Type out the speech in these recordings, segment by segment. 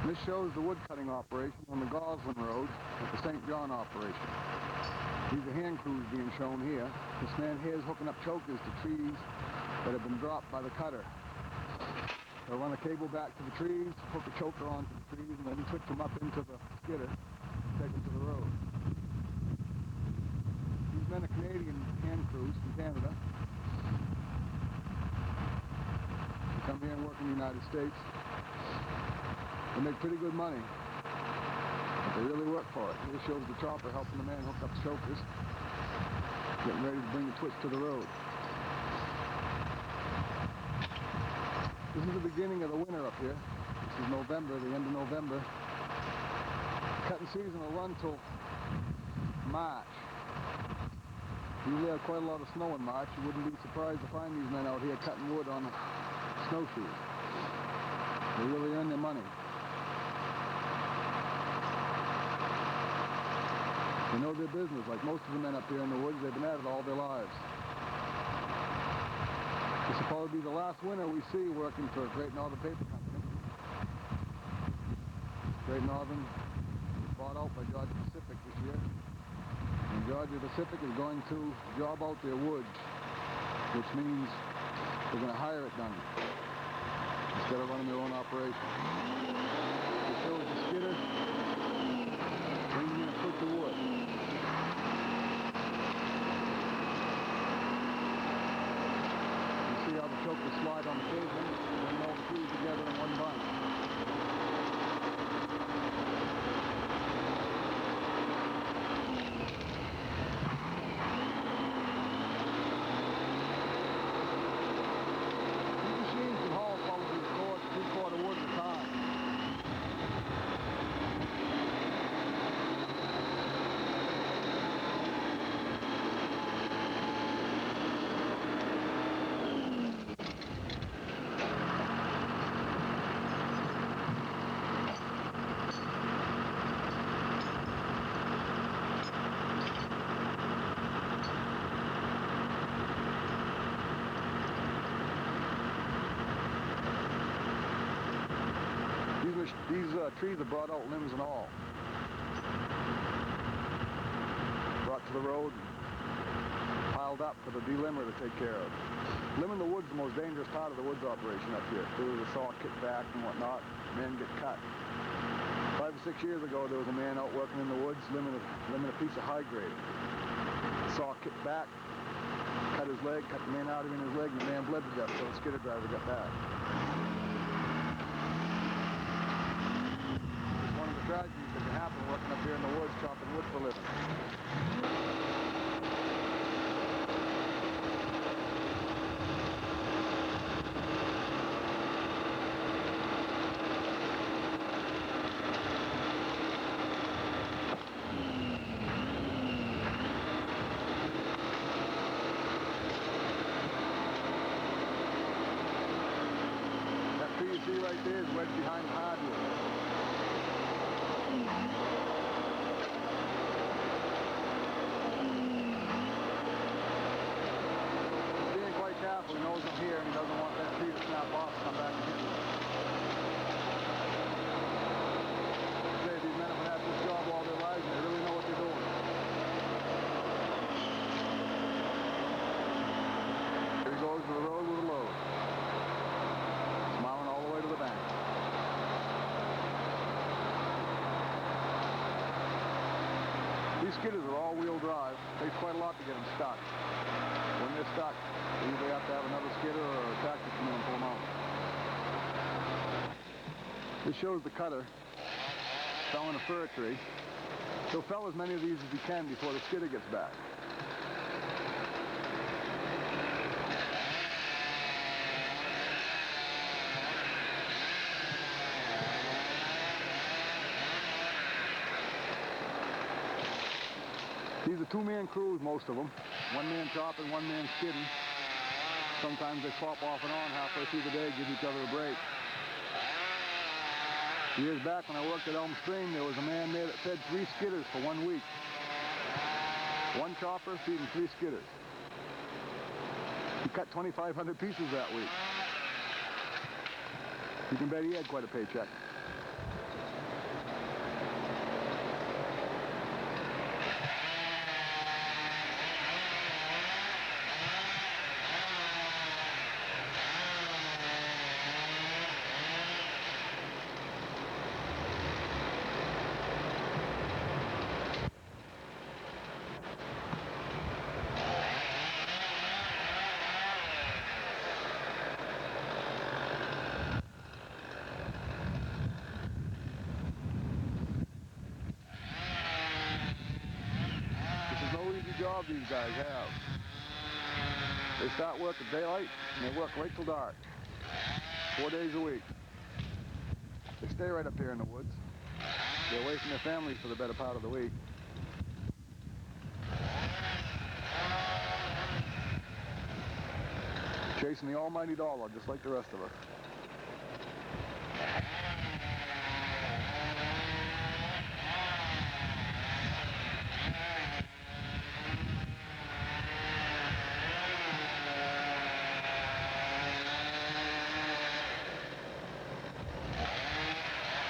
This shows the wood cutting operation on the Goslin Road at the St. John operation. These are hand crews being shown here. This man here is hooking up chokers to trees that have been dropped by the cutter. They'll run a cable back to the trees, hook a choker onto the trees, and then switch them up into the skidder and take them to the road. These men are Canadian hand crews from Canada. They come here and work in the United States. They make pretty good money, but they really work for it. Here shows the chopper helping the man hook up the chokers, getting ready to bring the twitch to the road. This is the beginning of the winter up here. This is November, the end of November. Cutting season will run till March. Usually have quite a lot of snow in March. You wouldn't be surprised to find these men out here cutting wood on snowshoes. They really earn their money. They know their business. Like most of the men up here in the woods, they've been at it all their lives. This will probably be the last winter we see working for Great Northern Paper Company. Great Northern was bought out by Georgia Pacific this year. And Georgia Pacific is going to job out their woods, which means they're going to hire it done instead of running their own operation. This shows the skidder bringing in a foot of wood. You see how the chokers slide on the pavement, bring all the trees together in one bunch. These machines can haul probably 3/4 wood at a time. These trees are brought out limbs and all. Brought to the road, piled up for the delimber to take care of. Limbing the wood's the most dangerous part of the woods operation up here. There was a saw kicked back and whatnot, men get cut. 5 or 6 years ago, there was a man out working in the woods limbing a piece of high grade. The saw kicked back, cut his leg, cut the man out of his leg, and the man bled to death until the skidder driver got back. Tragedies that can happen working up here in the woods, chopping wood for a living. That tree you see right there is wedged behind the hardwood. He knows I'm here and he doesn't want that tree to snap off and come back and hit me. Say, these men have been at this job all their lives and they really know what they're doing. Here he goes to the road with a load. Smiling all the way to the bank. These skidders are all-wheel drive. It takes quite a lot to get them stuck. When they're stuck, they usually have to have another skidder or a tractor come in and pull them out. This shows the cutter felling a fir tree. He'll fell as many of these as he can before the skidder gets back. These are two-man crews, most of them. One man chopping, one man skidding. Sometimes they swap off and on halfway through the day, give each other a break. Years back when I worked at Elm Stream, there was a man there that fed 3 skidders for 1 week. One chopper feeding 3 skidders. He cut 2,500 pieces that week. You can bet he had quite a paycheck. these guys have. They start work at daylight and they work right till dark. 4 days a week. They stay right up here in the woods. They're away from their families for the better part of the week. Chasing the almighty dollar just like the rest of us.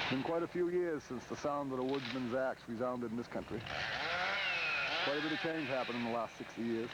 It's been quite a few years since the sound of the woodsman's axe resounded in this country. Quite a bit of change happened in the last 60 years.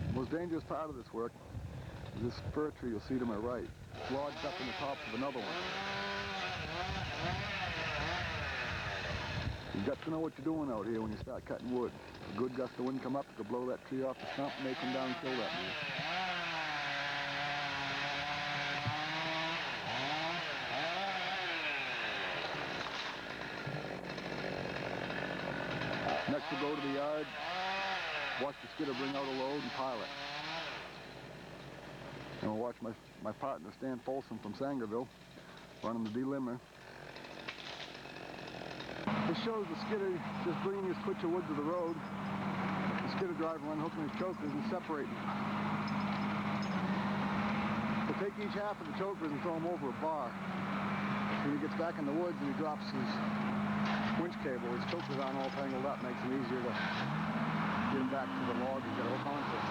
The most dangerous part of this work is this fir tree you'll see to my right. It's lodged up in the top of another one. You've got to know what you're doing out here when you start cutting wood. If a good gust of wind come up, it could blow that tree off the stump and they come down and kill that man. Next we'll go to the yard, watch the skidder bring out a load and pile it. And we'll watch my partner, Stan Folsom from Sangerville, running the delimber. This shows the skidder just bringing his twitch of wood to the road. The skidder driver unhooking his chokers and separating them. We'll take each half of the chokers and throw them over a bar. When he gets back in the woods and he drops his winch cable, his chokers aren't all tangled up, makes it easier to get him back to the log and get a hook onto it.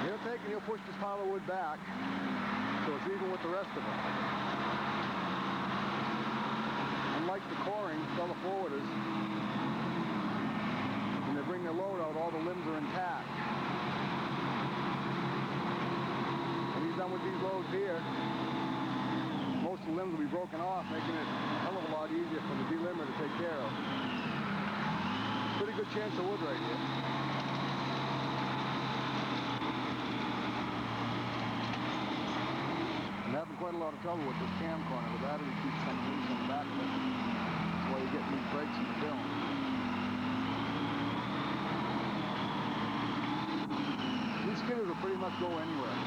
He'll take and he'll push this pile of wood back so it's even with the rest of it. Unlike the coring, fellow forwarders, when they bring their load out, all the limbs are intact. When he's done with these loads here, most of the limbs will be broken off, making it a hell of a lot easier for the delimber to take care of. Pretty good chance of wood right here. I'm having quite a lot of trouble with this cam corner. The battery keeps coming loose on the back of it. That's why you get these breaks in the film. These skidders will pretty much go anywhere.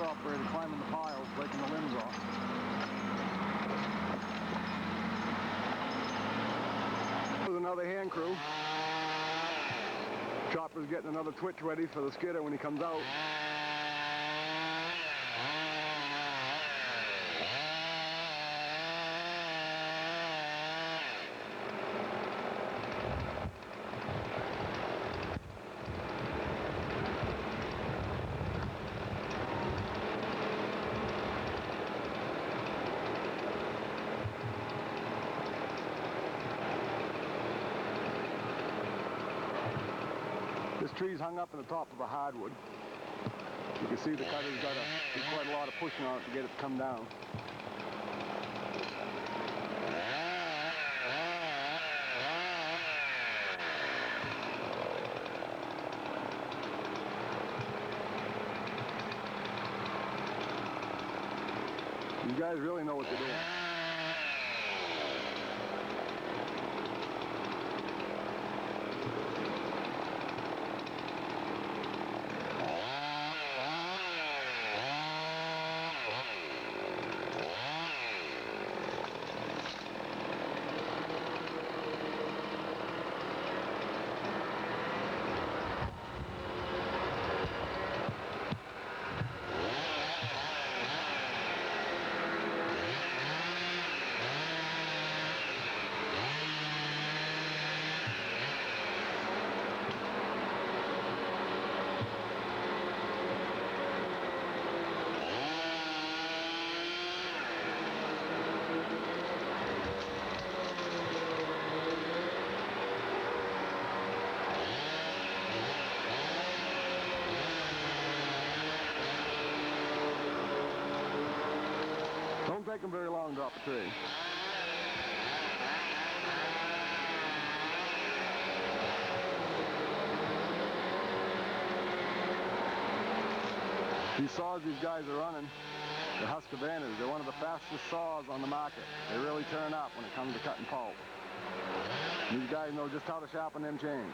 Operator climbing the piles, breaking the limbs off. There's another hand crew. Chopper's getting another twitch ready for the skidder when he comes out. This tree's hung up in the top of a hardwood. You can see the cutter's got to do quite a lot of pushing on it to get it to come down. You guys really know what they're doing. take them very long to drop a tree. These saws these guys are running, the Husqvarnas, they're one of the fastest saws on the market. They really turn up when it comes to cutting pulp. These guys know just how to sharpen them chains.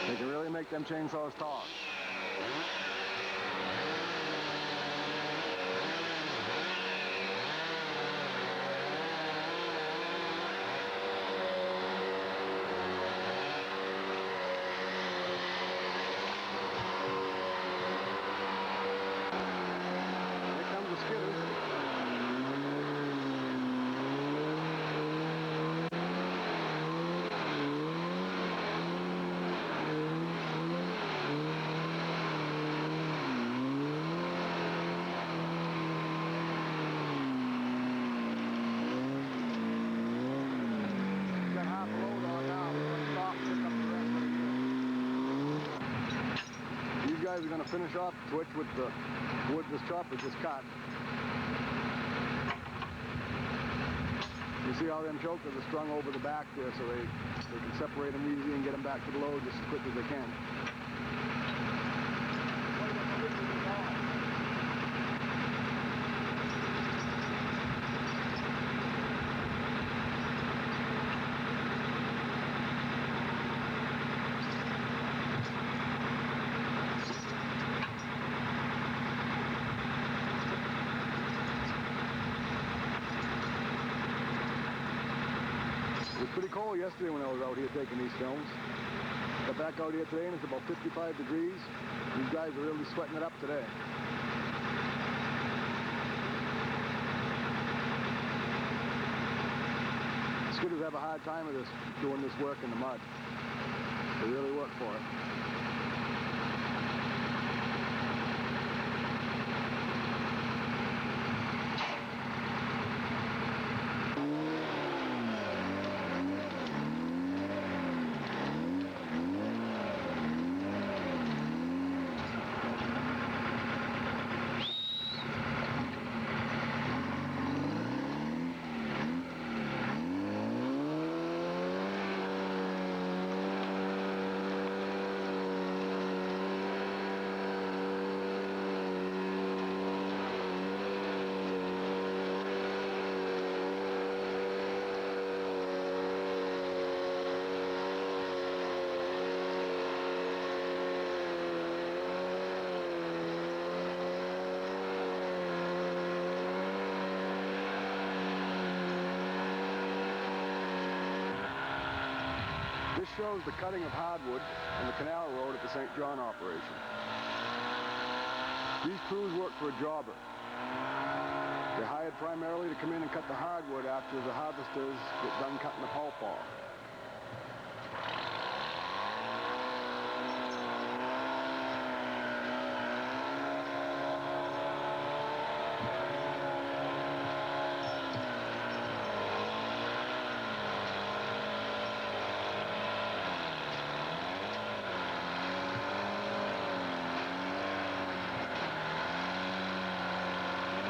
They can really make them chainsaws talk. Guys are going to finish off the switch with the wood this chopper just cut. You see how them chokers are strung over the back there, so they can separate them easy and get them back to the load just as quick as they can. It was pretty cold yesterday when I was out here taking these films. Got back out here today and it's about 55 degrees. These guys are really sweating it up today. Skidders have a hard time of this, doing this work in the mud. They really work for it. This shows the cutting of hardwood on the canal road at the St. John operation. These crews work for a jobber. They're hired primarily to come in and cut the hardwood after the harvesters get done cutting the pulp off.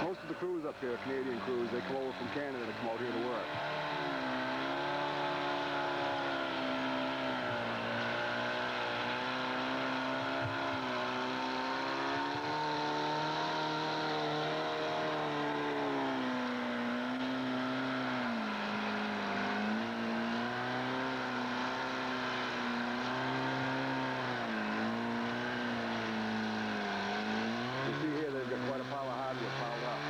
Most of the crews up here, Canadian crews, they come over from Canada to come out here to work. You see here they've got quite a pile of hardwood piled up.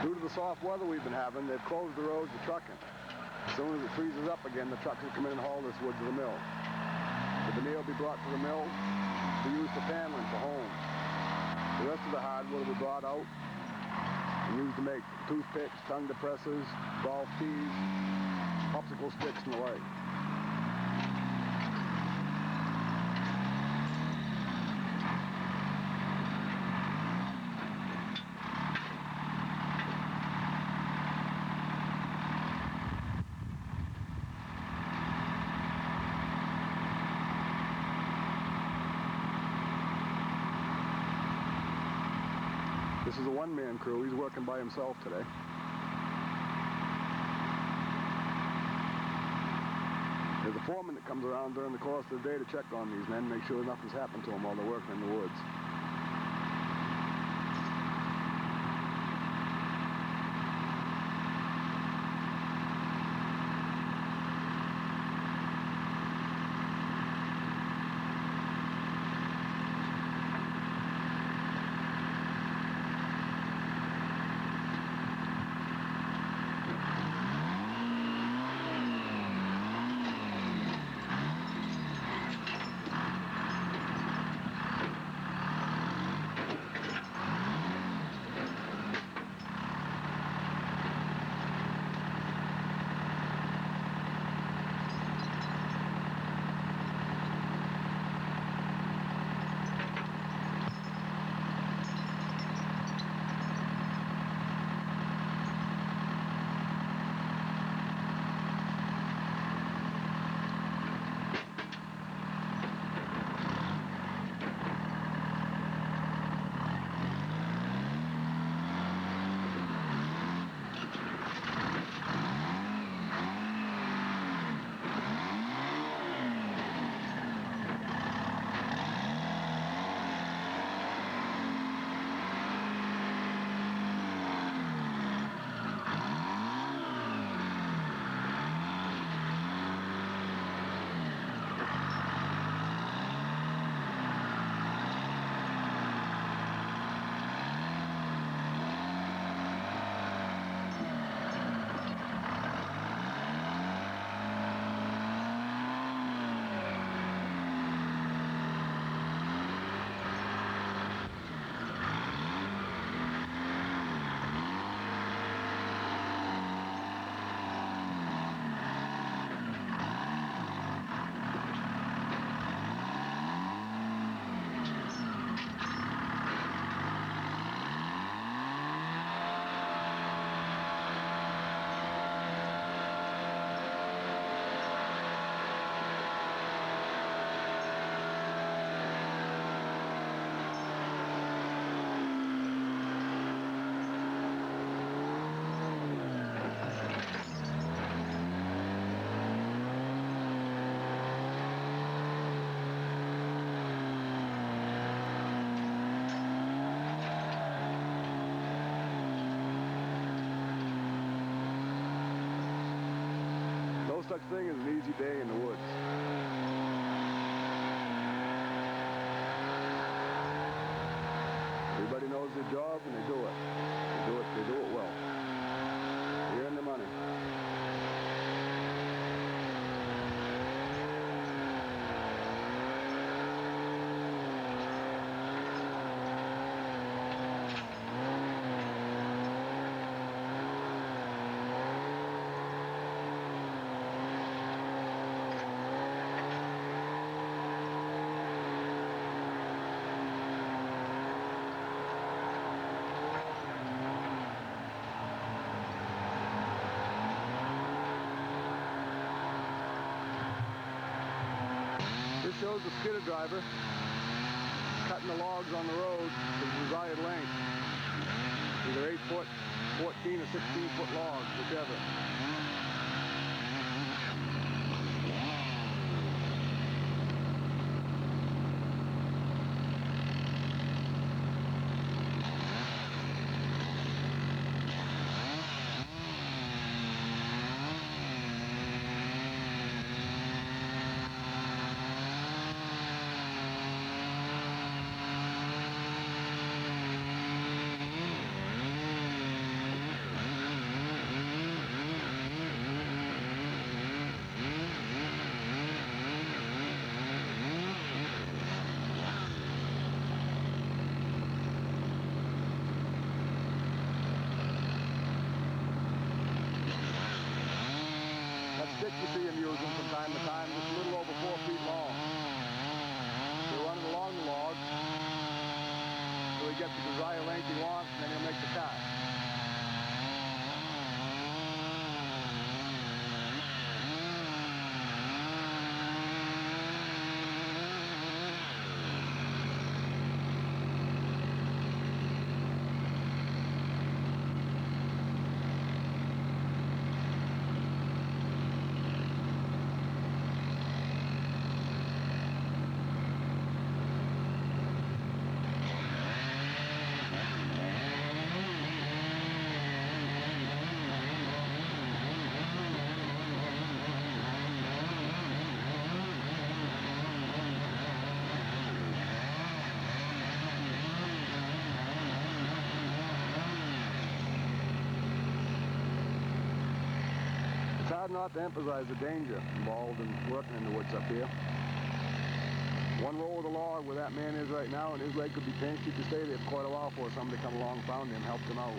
Due to the soft weather we've been having, they've closed the roads to trucking. As soon as it freezes up again, the trucks will come in and haul this wood to the mill. The veneer will be brought to the mill to use for paneling for homes. The rest of the hardwood will be brought out and used to make toothpicks, tongue depressors, golf tees, popsicle sticks, and the like. This is a one-man crew. He's working by himself today. There's a foreman that comes around during the course of the day to check on these men, make sure nothing's happened to them while they're working in the woods. No such thing as an easy day in the woods. Everybody knows their job and they do it. They do it well. They earn their money. This shows the skidder driver cutting the logs on the road to the desired length. Either 8 foot, 14 or 16 foot logs, whichever. Stick you see him using from time to time, just a little over 4 feet long. He'll run it along the log till he gets the desired length he wants, and then he'll make the cut. not to emphasize the danger involved in working in the woods up here. One roll of the log where that man is right now, and his leg could be pinched. He could stay there for quite a while before somebody come along, found him, helped him out.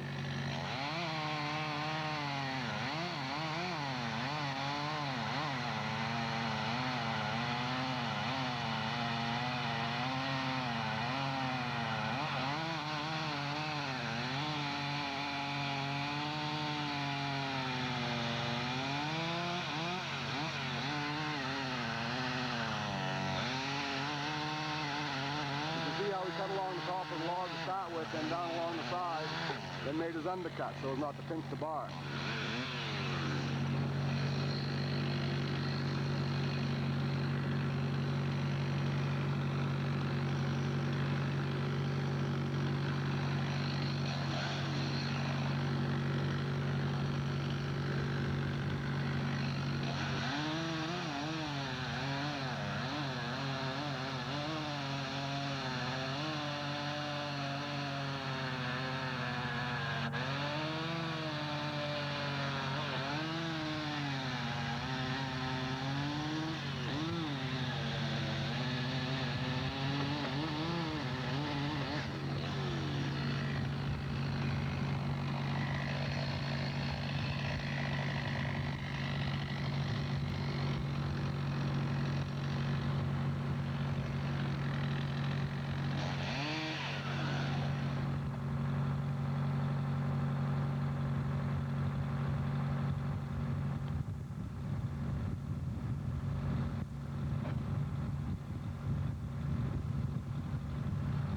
How he cut along the top of the log to start with, then down along the side, then made his undercut so as not to pinch the bark.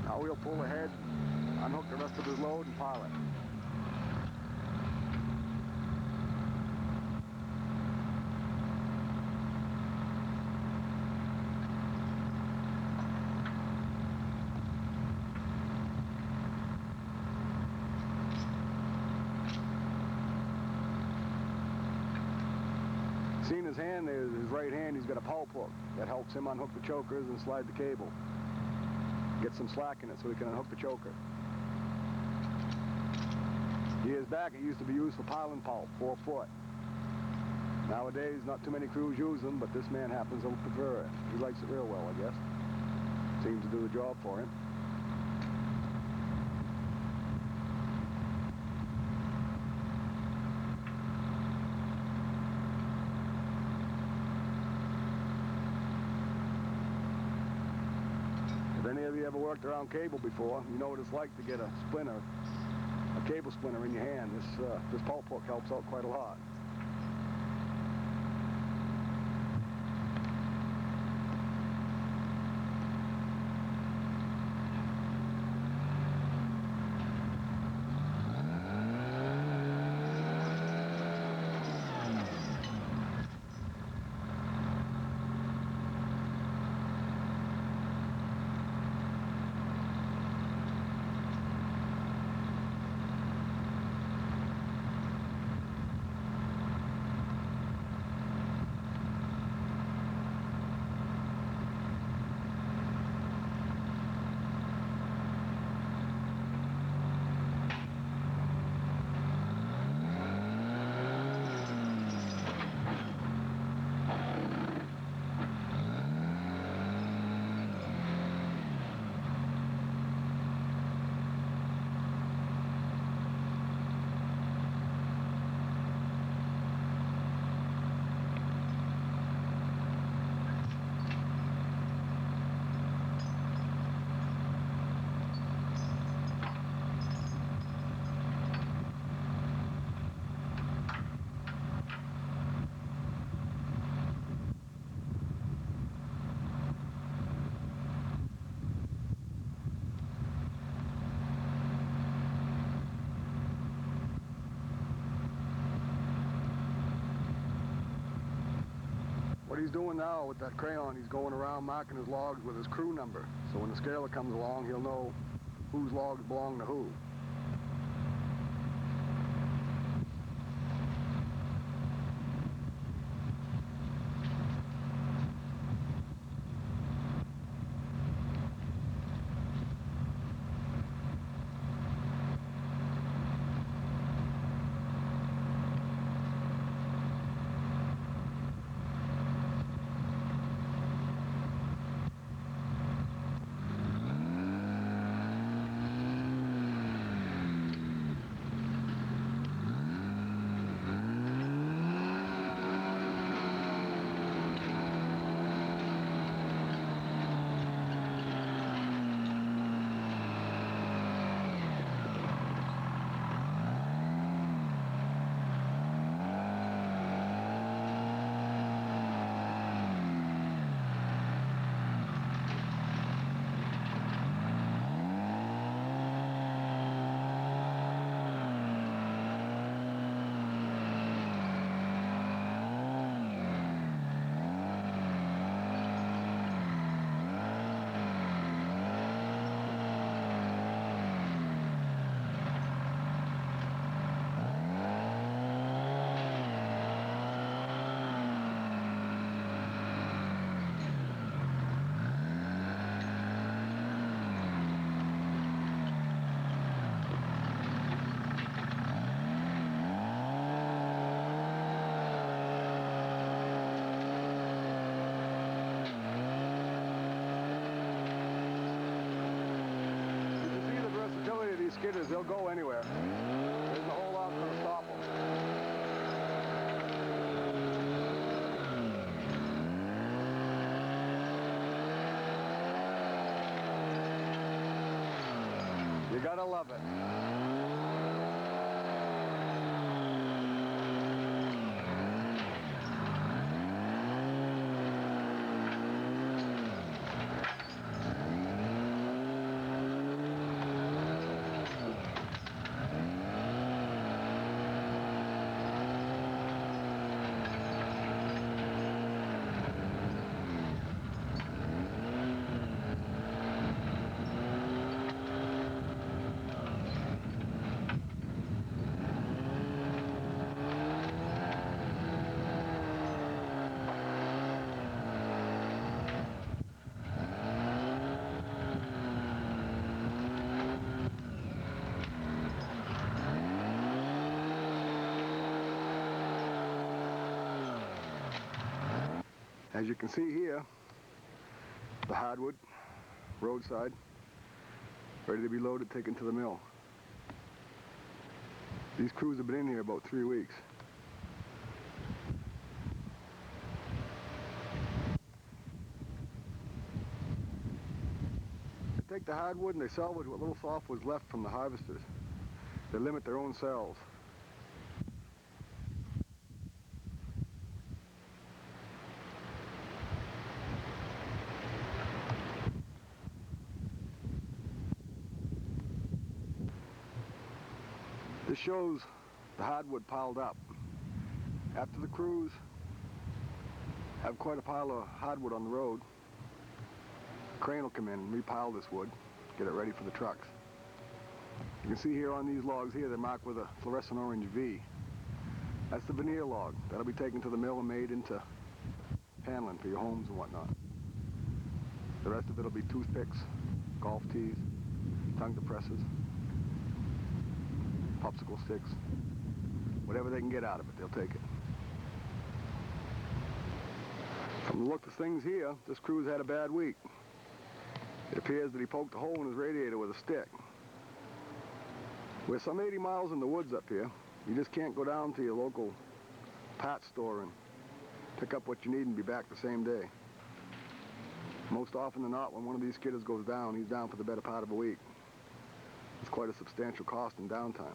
Now we'll pull ahead, unhook the rest of his load, and pile it. See in his hand there, his right hand, he's got a pulp hook that helps him unhook the chokers and slide the cable. Get some slack in it so he can unhook the choker. Years back, it used to be used for piling pulp, 4 foot. Nowadays, not too many crews use them, but this man happens to prefer it. He likes it real well, I guess. Seems to do the job for him. If any of you ever worked around cable before, you know what it's like to get a splinter, a cable splinter in your hand. This pulp hook helps out quite a lot. What he's doing now with that crayon, he's going around marking his logs with his crew number. So when the scaler comes along, he'll know whose logs belong to who. skidders, they'll go anywhere. There's a whole lot going to stop them. You gotta love it. As you can see here, the hardwood, roadside, ready to be loaded, taken to the mill. These crews have been in here about 3 weeks. They take the hardwood and they salvage what little softwood's left from the harvesters. They limit their own cells. This shows the hardwood piled up. After the crews have quite a pile of hardwood on the road, a crane will come in and repile this wood, get it ready for the trucks. You can see here on these logs here, they're marked with a fluorescent orange V. That's the veneer log. That'll be taken to the mill and made into paneling for your homes and whatnot. The rest of it will be toothpicks, golf tees, tongue depressors, popsicle sticks, whatever they can get out of it, they'll take it. From the look of things here, this crew's had a bad week. It appears that he poked a hole in his radiator with a stick. We're some 80 miles in the woods up here. You just can't go down to your local parts store and pick up what you need and be back the same day. Most often than not, when one of these skidders goes down, he's down for the better part of a week. It's quite a substantial cost in downtime.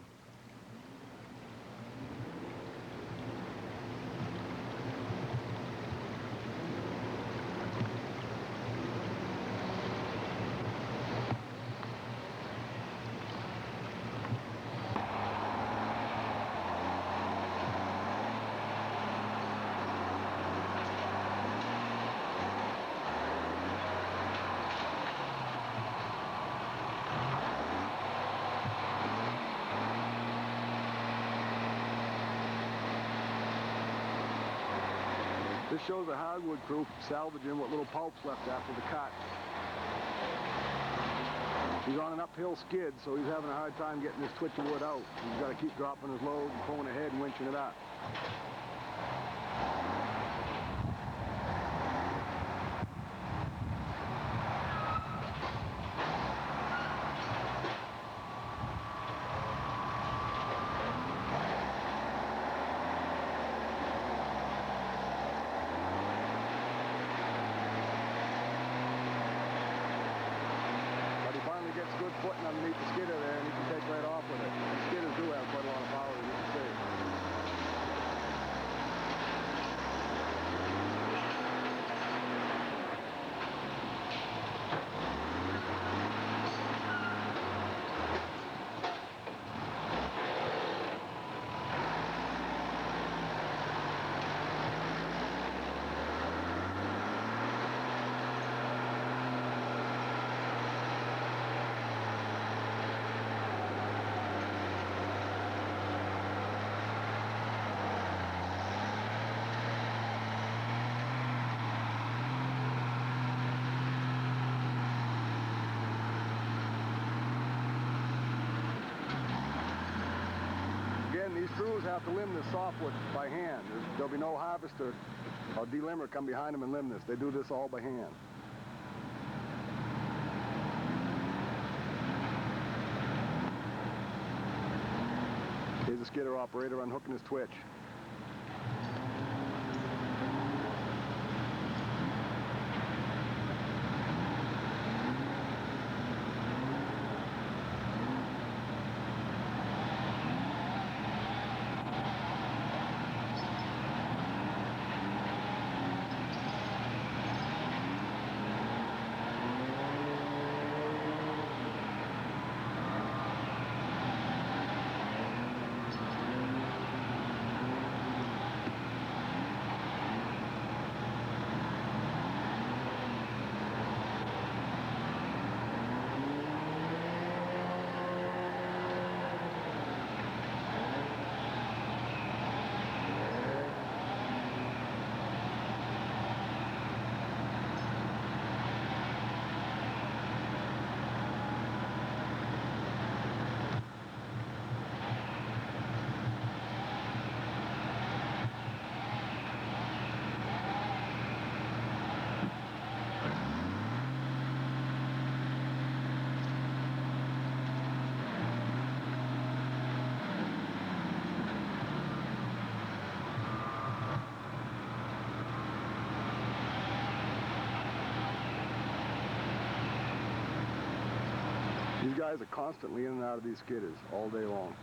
This shows a hardwood crew salvaging what little pulp's left after the cut. He's on an uphill skid, so he's having a hard time getting this twitch of wood out. He's got to keep dropping his load and pulling ahead and winching it up. Gets good footing underneath the skidder there, and he can take right off with it. The skidders do have quite a lot of power, as you can see. These crews have to limb this softwood by hand. There'll be no harvester or delimber come behind them and limb this. They do this all by hand. the skidder operator unhooking his twitch. These guys are constantly in and out of these skidders all day long.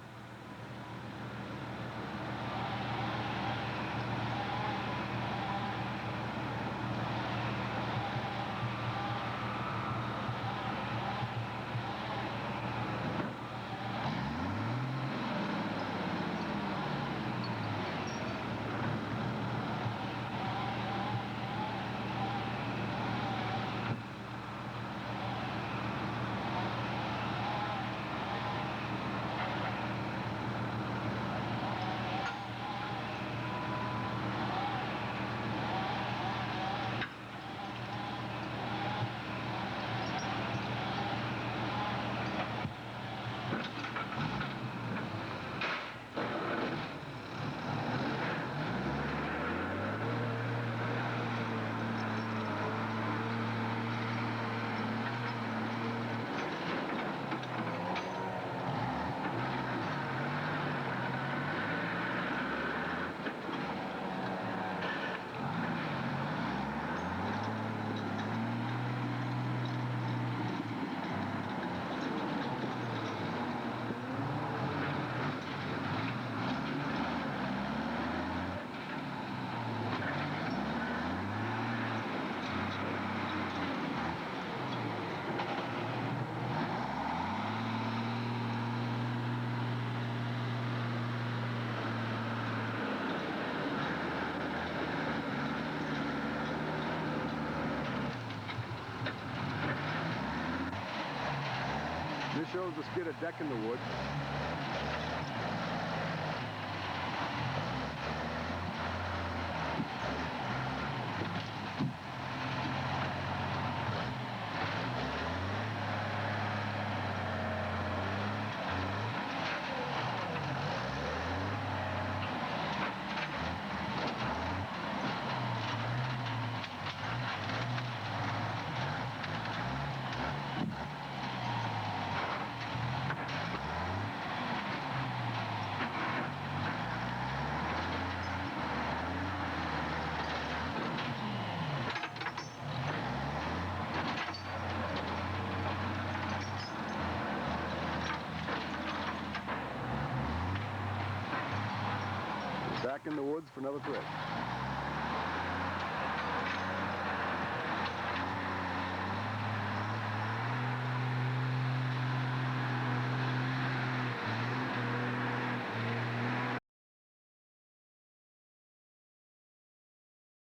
This shows the skidder decking the wood. Back in the woods for another trip.